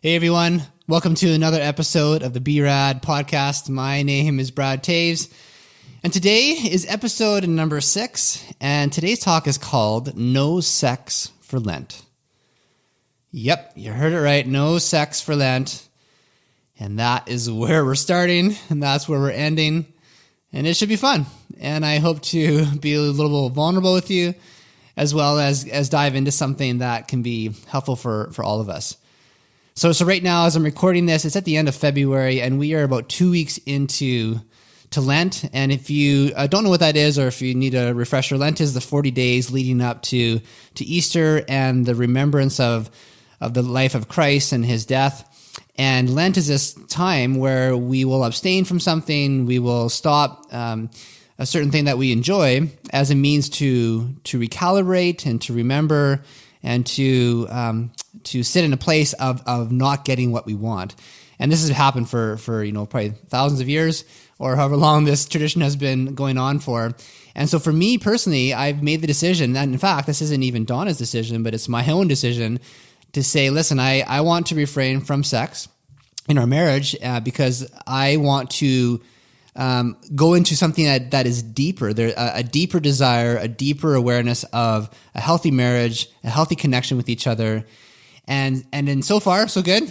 Hey everyone, welcome to another episode of the B-Rad podcast. My name is Brad Taves, and today is episode number 6, and today's talk is called No Sex for Lent. Yep, you heard it right, no sex for Lent, and that is where we're starting, and that's where we're ending, and it should be fun, and I hope to be a little vulnerable with you, as well as dive into something that can be helpful for all of us. So right now, as I'm recording this, it's at the end of February, and we are about 2 weeks into Lent. And if you don't know what that is, or if you need a refresher, Lent is the 40 days leading up to Easter and the remembrance of the life of Christ and his death. And Lent is this time where we will abstain from something, we will stop a certain thing that we enjoy as a means to recalibrate and to remember and to sit in a place of not getting what we want. And this has happened for probably thousands of years, or however long this tradition has been going on for. And so for me personally, I've made the decision, and in fact, this isn't even Donna's decision, but it's my own decision to say, listen, I want to refrain from sex in our marriage because I want to go into something that is deeper. There a deeper desire, a deeper awareness of a healthy marriage, a healthy connection with each other. And then so far, so good.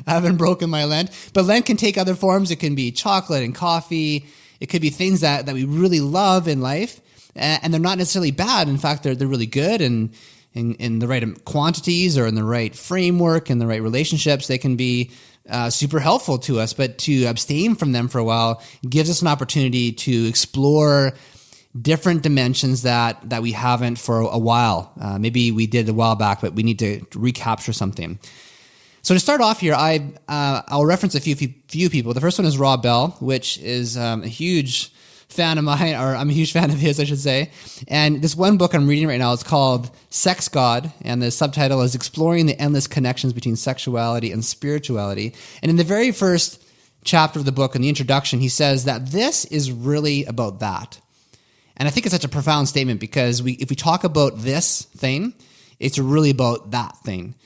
I haven't broken my Lent. But Lent can take other forms. It can be chocolate and coffee. It could be things that we really love in life. And they're not necessarily bad. In fact, they're really good. And in the right quantities or in the right framework and the right relationships, they can be super helpful to us. But to abstain from them for a while gives us an opportunity to explore different dimensions that we haven't for a while. Maybe we did a while back, but we need to recapture something. So to start off here, I'll reference a few people. The first one is Rob Bell, which is a huge fan of mine, or I'm a huge fan of his, I should say. And this one book I'm reading right now is called Sex God, and the subtitle is Exploring the Endless Connections Between Sexuality and Spirituality. And in the very first chapter of the book, in the introduction, he says that this is really about that. And I think it's such a profound statement because if we talk about this thing, it's really about that thing.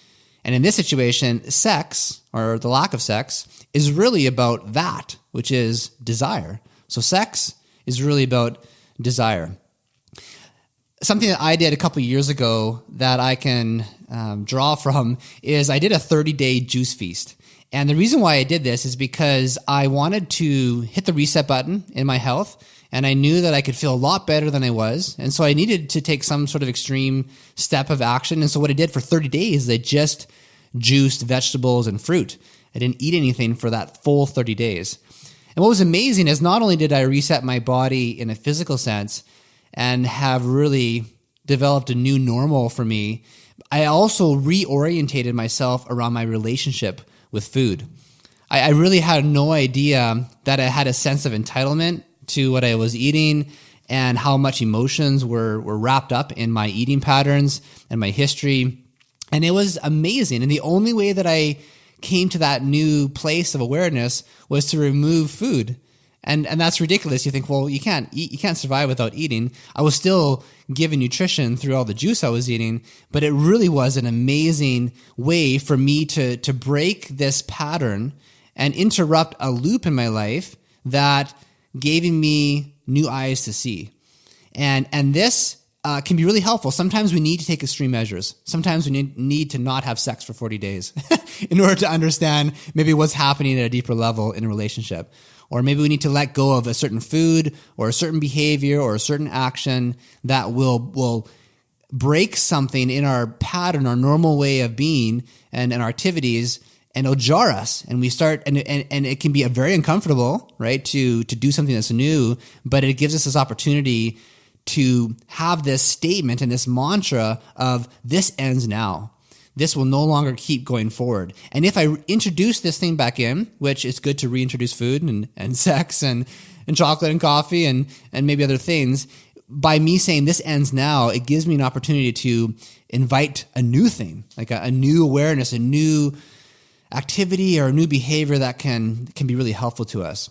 And in this situation, sex, or the lack of sex, is really about that, which is desire. So sex is really about desire. Something that I did a couple of years ago that I can draw from is I did a 30-day juice feast. And the reason why I did this is because I wanted to hit the reset button in my health, and I knew that I could feel a lot better than I was. And so I needed to take some sort of extreme step of action. And so what I did for 30 days is I just juiced vegetables and fruit. I didn't eat anything for that full 30 days. And what was amazing is not only did I reset my body in a physical sense and have really developed a new normal for me, I also reorientated myself around my relationship with food. I really had no idea that I had a sense of entitlement to what I was eating and how much emotions were wrapped up in my eating patterns and my history. And it was amazing. And the only way that I came to that new place of awareness was to remove food. And that's ridiculous. You think, well, you can't survive without eating. I was still given nutrition through all the juice I was eating, but it really was an amazing way for me to break this pattern and interrupt a loop in my life that gave me new eyes to see. And this can be really helpful. Sometimes we need to take extreme measures. Sometimes we need to not have sex for 40 days in order to understand maybe what's happening at a deeper level in a relationship. Or maybe we need to let go of a certain food or a certain behavior or a certain action that will break something in our pattern, our normal way of being and our activities, and it'll jar us. And we start, and it can be very uncomfortable, right, to do something that's new, but it gives us this opportunity to have this statement and this mantra of this ends now. This will no longer keep going forward. And if I introduce this thing back in, which it's good to reintroduce food and sex and chocolate and coffee and maybe other things, by me saying this ends now, it gives me an opportunity to invite a new thing, like a new awareness, a new activity or a new behavior that can be really helpful to us.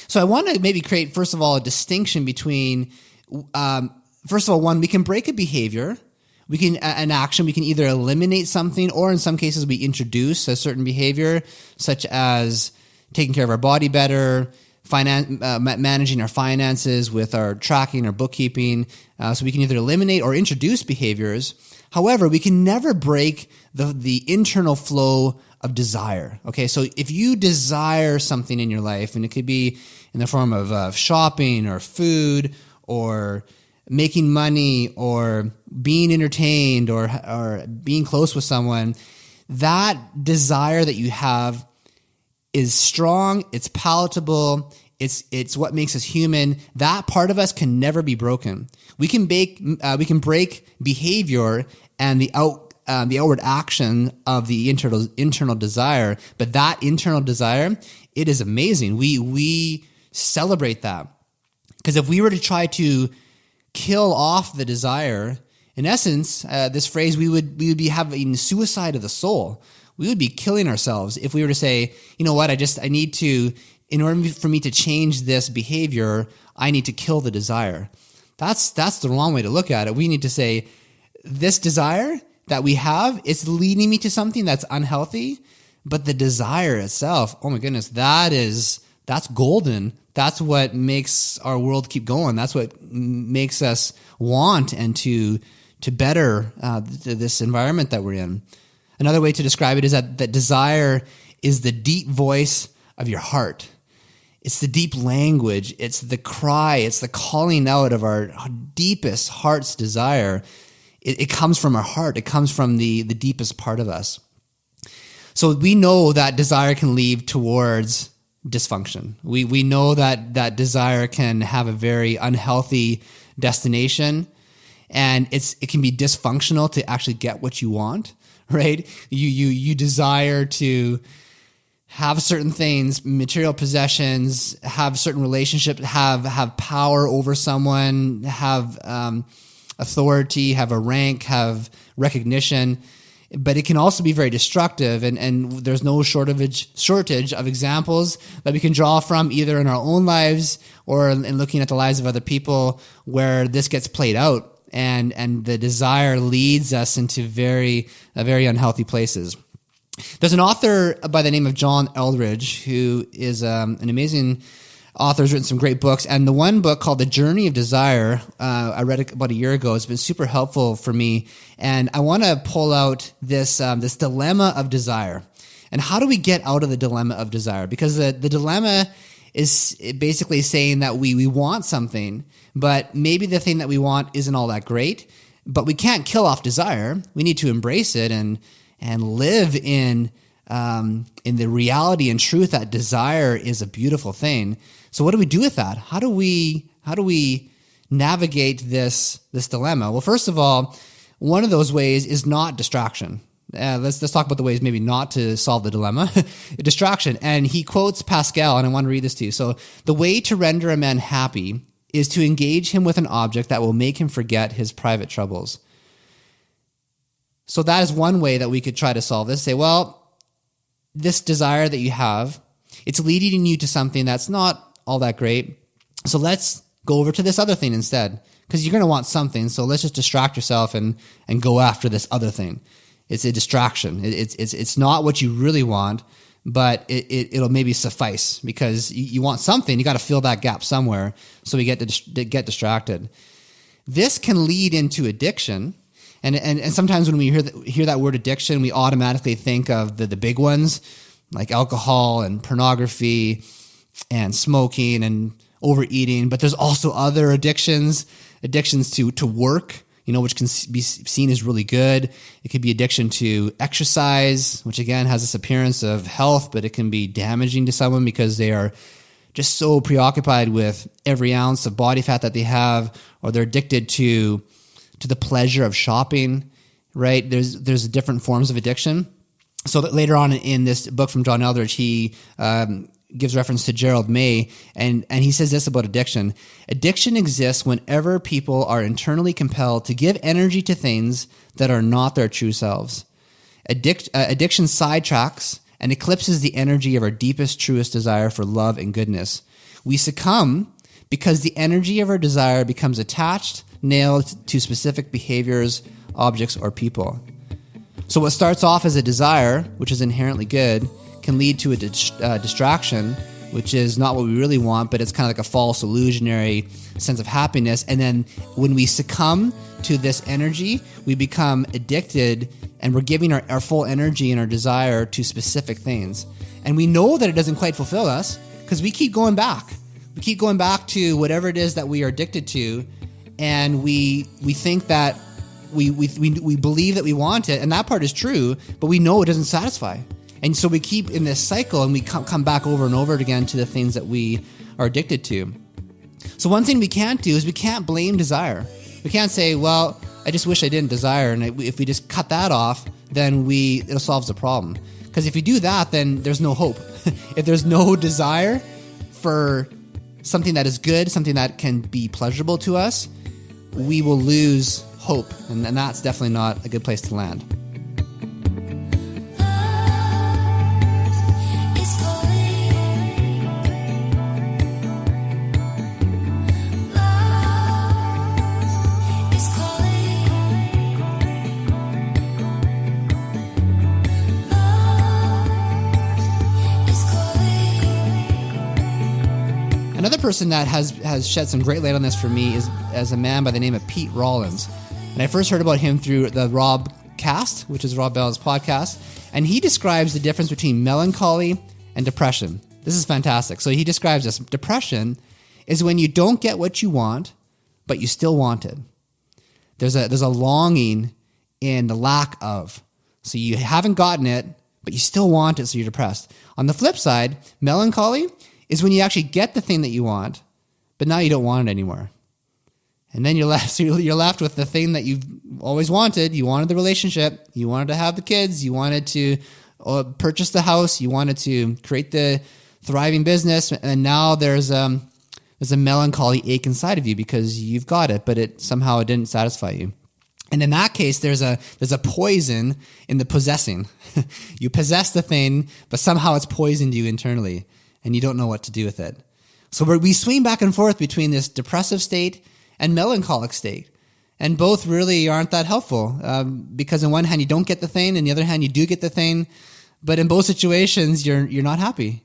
So I want to maybe create, first of all, a distinction between, first of all, one, we can break a behavior an action, we can either eliminate something, or in some cases we introduce a certain behavior, such as taking care of our body better, managing our finances with our tracking or bookkeeping. So we can either eliminate or introduce behaviors. However, we can never break the internal flow of desire. Okay, so if you desire something in your life, and it could be in the form of shopping or food or making money or being entertained or being close with someone, that desire that you have is strong, it's palatable, it's what makes us human. That part of us can never be broken. We can break behavior and the outward action of the internal desire, but that internal desire, it is amazing. We celebrate that, because if we were to try to kill off the desire, in essence, this phrase, we would be having suicide of the soul. We would be killing ourselves if we were to say, you know what, I need to, in order for me to change this behavior, I need to kill the desire. That's the wrong way to look at it. We need to say, this desire that we have, it's leading me to something that's unhealthy, but the desire itself, oh my goodness, that's golden. That's what makes our world keep going. That's what makes us want and to better this environment that we're in. Another way to describe it is that desire is the deep voice of your heart. It's the deep language. It's the cry. It's the calling out of our deepest heart's desire. It comes from our heart. It comes from the deepest part of us. So we know that desire can lead towards dysfunction. We know that desire can have a very unhealthy destination, and it can be dysfunctional to actually get what you want, right? You desire to have certain things, material possessions, have certain relationships, have power over someone, have authority, have a rank, have recognition, but it can also be very destructive. And there's no shortage of examples that we can draw from, either in our own lives or in looking at the lives of other people, where this gets played out, and the desire leads us into very unhealthy places. There's an author by the name of John Eldredge, who is an amazing author, has written some great books, and the one book called The Journey of Desire, I read it about a year ago. It's been super helpful for me, and I want to pull out this dilemma of desire. And how do we get out of the dilemma of desire? Because the dilemma is basically saying that we want something, but maybe the thing that we want isn't all that great, but we can't kill off desire. We need to embrace it and live in the reality and truth that desire is a beautiful thing. So what do we do with that? How do we navigate this dilemma? Well, first of all, one of those ways is not distraction. Let's talk about the ways maybe not to solve the dilemma. Distraction. And he quotes Pascal, and I want to read this to you. So, the way to render a man happy is to engage him with an object that will make him forget his private troubles. So that is one way that we could try to solve this. Say, well, this desire that you have, it's leading you to something that's not all that great. So let's go over to this other thing instead, because you're going to want something. So let's just distract yourself and go after this other thing. It's a distraction. It's not what you really want, but it'll maybe suffice, because you want something. You got to fill that gap somewhere. So we get distracted. This can lead into addiction. And sometimes when we hear that word addiction, we automatically think of the big ones, like alcohol and pornography and smoking and overeating. But there's also other addictions to work, which can be seen as really good. It could be addiction to exercise, which again has this appearance of health, but it can be damaging to someone because they are just so preoccupied with every ounce of body fat that they have, or they're addicted to the pleasure of shopping, right? There's different forms of addiction. So that later on in this book from John Eldredge, he gives reference to Gerald May, and he says this about addiction. Addiction exists whenever people are internally compelled to give energy to things that are not their true selves. Addiction sidetracks and eclipses the energy of our deepest, truest desire for love and goodness. We succumb because the energy of our desire becomes attached, nailed to specific behaviors, objects, or people. So what starts off as a desire, which is inherently good, can lead to a distraction, which is not what we really want, but it's kind of like a false illusionary sense of happiness. And then when we succumb to this energy, we become addicted, and we're giving our full energy and our desire to specific things. And we know that it doesn't quite fulfill us because we keep going back. We keep going back to whatever it is that we are addicted to, and we think that we believe that we want it, and that part is true, but we know it doesn't satisfy. And so we keep in this cycle, and we come back over and over again to the things that we are addicted to. So one thing we can't do is we can't blame desire. We can't say, well, I just wish I didn't desire, and if we just cut that off, then it solves the problem. Because if you do that, then there's no hope. If there's no desire for something that is good, something that can be pleasurable to us, we will lose hope, and that's definitely not a good place to land. Another person that has shed some great light on this for me is a man by the name of Pete Rollins. And I first heard about him through the Rob Cast, which is Rob Bell's podcast. And he describes the difference between melancholy and depression. This is fantastic. So he describes this. Depression is when you don't get what you want, but you still want it. There's a longing in the lack of. So you haven't gotten it, but you still want it, so you're depressed. On the flip side, melancholy is when you actually get the thing that you want, but now you don't want it anymore. And then you're left with the thing that you've always wanted. You wanted the relationship. You wanted to have the kids. You wanted to purchase the house. You wanted to create the thriving business. And now there's a melancholy ache inside of you because you've got it, but it didn't satisfy you. And in that case, there's a poison in the possessing. You possess the thing, but somehow it's poisoned you internally, and you don't know what to do with it. So we swing back and forth between this depressive state and melancholic state. And both really aren't that helpful because on one hand, you don't get the thing, and the other hand, you do get the thing. But in both situations, you're not happy.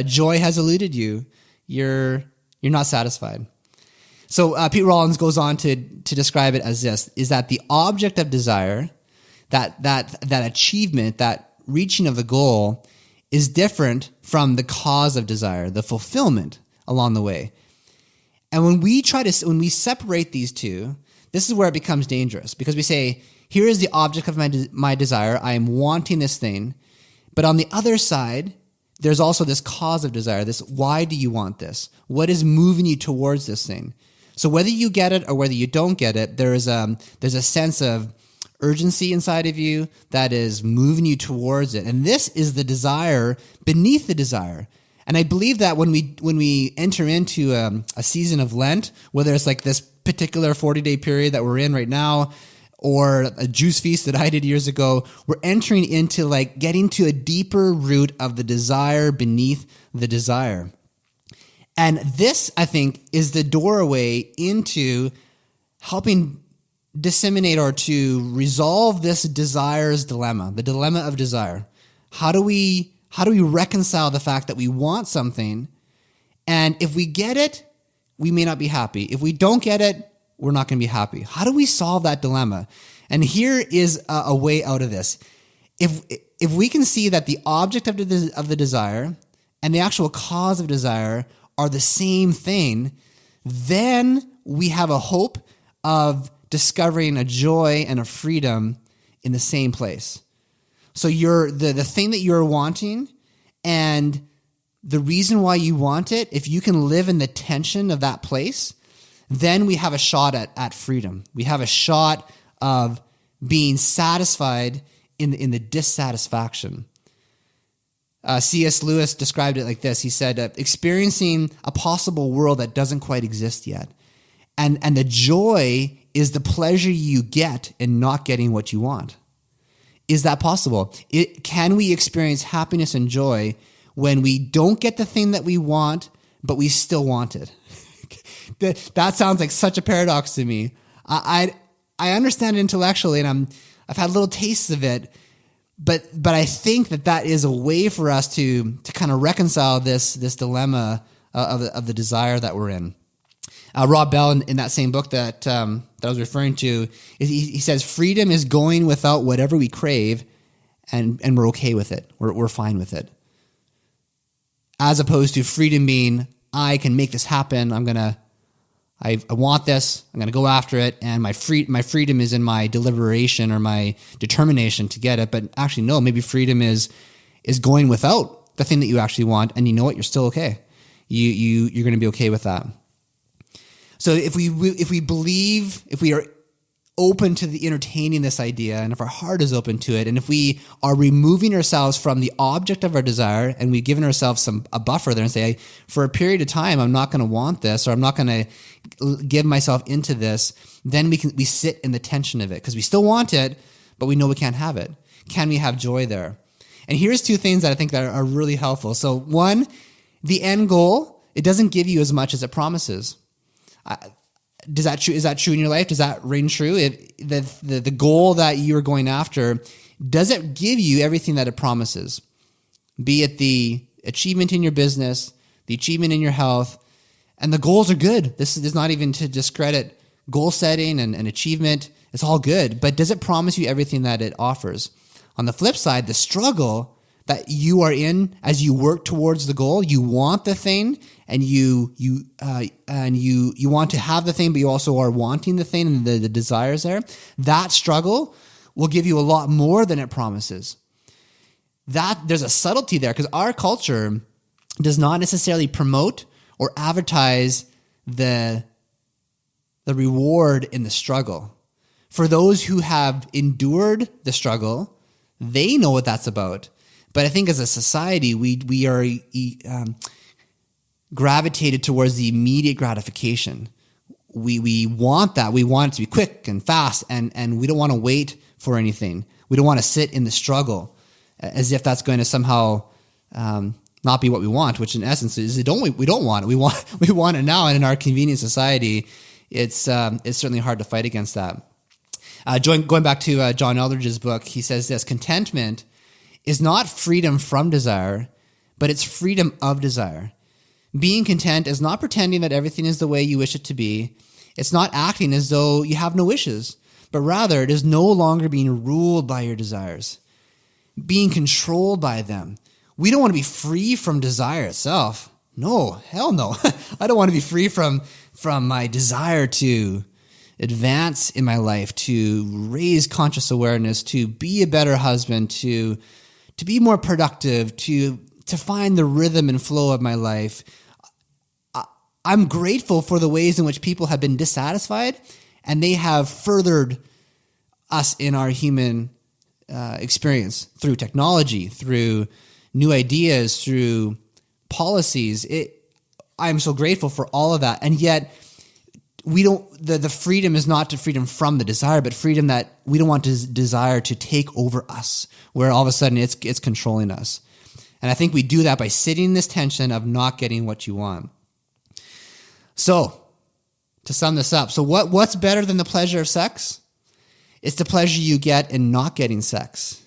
Joy has eluded you. You're not satisfied. So Pete Rollins goes on to describe it as this, is that the object of desire, that achievement, that reaching of the goal is different from the cause of desire, the fulfillment along the way. And when we separate these two, this is where it becomes dangerous, because we say, here is the object of my desire. I am wanting this thing. But on the other side, there's also this cause of desire, this why do you want this? What is moving you towards this thing? So whether you get it or whether you don't get it, there's a sense of urgency inside of you that is moving you towards it. And this is the desire beneath the desire. And I believe that when we enter into a season of Lent, whether it's like this particular 40-day period that we're in right now, or a juice feast that I did years ago, we're entering into like getting to a deeper root of the desire beneath the desire. And this, I think, is the doorway into helping disseminate or to resolve this desire's dilemma, the dilemma of desire. How do we reconcile the fact that we want something, and if we get it, we may not be happy. If we don't get it, we're not going to be happy. How do we solve that dilemma? And here is a way out of this. If we can see that the object of the desire and the actual cause of desire are the same thing, then we have a hope of discovering a joy and a freedom in the same place. So you're the thing that you're wanting and the reason why you want it, if you can live in the tension of that place, then we have a shot at freedom. We have a shot of being satisfied in the dissatisfaction. C.S. Lewis described it like this. He said, experiencing a possible world that doesn't quite exist yet. And the joy is the pleasure you get in not getting what you want. Is that possible? Can we experience happiness and joy when we don't get the thing that we want, but we still want it? That sounds like such a paradox to me. I I understand it intellectually, and I've had little tastes of it, but I think that is a way for us to kind of reconcile this dilemma of the desire that we're in. Rob Bell, in that same book that I was referring to, he says freedom is going without whatever we crave, and we're okay with it. We're fine with it. As opposed to freedom being, I can make this happen. I want this. I'm going to go after it, and my freedom is in my deliberation or my determination to get it. But actually, no. Maybe freedom is going without the thing that you actually want, and you know what? You're still okay. You're going to be okay with that. So if we are open to the entertaining this idea, and if our heart is open to it, and if we are removing ourselves from the object of our desire, and we've given ourselves a buffer there and say, for a period of time, I'm not going to want this, or I'm not going to give myself into this, then we sit in the tension of it because we still want it, but we know we can't have it. Can we have joy there? And here's two things that I think that are really helpful. So one, the end goal, it doesn't give you as much as it promises. Is that true in your life? Does that ring true? The goal that you're going after, does it give you everything that it promises? Be it the achievement in your business, the achievement in your health, and the goals are good. This is not even to discredit goal setting and achievement. It's all good, but does it promise you everything that it offers? On the flip side, the struggle that you are in as you work towards the goal, you want the thing, and you want to have the thing, but you also are wanting the thing, and the desires there. That struggle will give you a lot more than it promises. That there's a subtlety there, because our culture does not necessarily promote or advertise the reward in the struggle. For those who have endured the struggle, they know what that's about. But I think as a society, we are gravitated towards the immediate gratification. We want that. We want it to be quick and fast, and we don't want to wait for anything. We don't want to sit in the struggle as if that's going to somehow not be what we want, which in essence is we don't want it. We want it now, and in our convenient society, it's certainly hard to fight against that. Going back to John Eldridge's book, he says this: contentment is not freedom from desire, but it's freedom of desire. Being content is not pretending that everything is the way you wish it to be. It's not acting as though you have no wishes, but rather it is no longer being ruled by your desires, being controlled by them. We don't want to be free from desire itself. No, hell no. I don't want to be free from my desire to advance in my life, to raise conscious awareness, to be a better husband, to be more productive, to find the rhythm and flow of my life. I'm grateful for the ways in which people have been dissatisfied, and they have furthered us in our human experience through technology, through new ideas, through policies. I'm so grateful for all of that. And yet we don't, the freedom is not to freedom from the desire, but freedom that we don't want desire to take over us, where all of a sudden it's controlling us. And I think we do that by sitting in this tension of not getting what you want. So, to sum this up, so what's better than the pleasure of sex? It's the pleasure you get in not getting sex,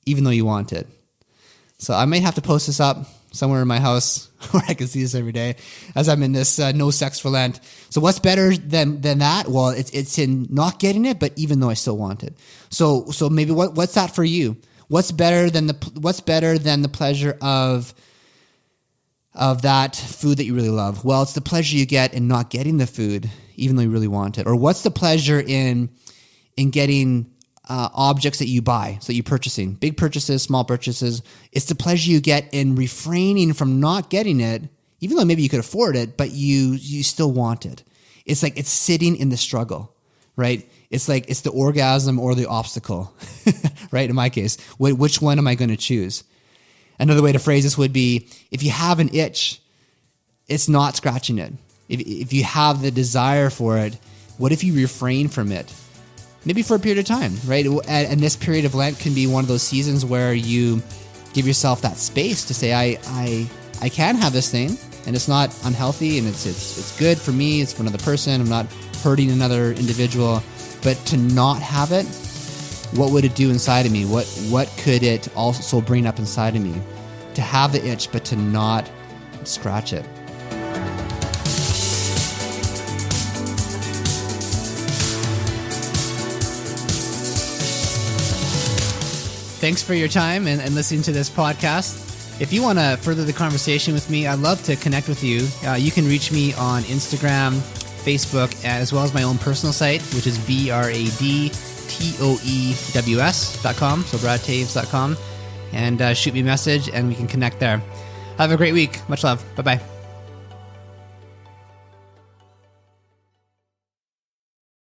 even though you want it. So I might have to post this up somewhere in my house where I can see this every day as I'm in this no sex for Lent. So what's better than that? Well, it's in not getting it, but even though I still want it. So maybe what's that for you? What's better than the pleasure of that food that you really love? Well, it's the pleasure you get in not getting the food, even though you really want it. Or what's the pleasure in getting objects that you buy, so you're purchasing, big purchases, small purchases? It's the pleasure you get in refraining from not getting it, even though maybe you could afford it, but you still want it. It's like it's sitting in the struggle, right? It's like it's the orgasm or the obstacle, right? In my case, which one am I going to choose? Another way to phrase this would be, if you have an itch, it's not scratching it. If you have the desire for it, what if you refrain from it? Maybe for a period of time, right? And this period of Lent can be one of those seasons where you give yourself that space to say, I can have this thing, and it's not unhealthy, and it's good for me, it's for another person, I'm not hurting another individual, but to not have it, what would it do inside of me? What could it also bring up inside of me? To have the itch, but to not scratch it. Thanks for your time and listening to this podcast. If you want to further the conversation with me, I'd love to connect with you. You can reach me on Instagram, Facebook, as well as my own personal site, which is bradtoews.com, so bradtoews.com, and shoot me a message and we can connect there. Have a great week. Much love. Bye-bye.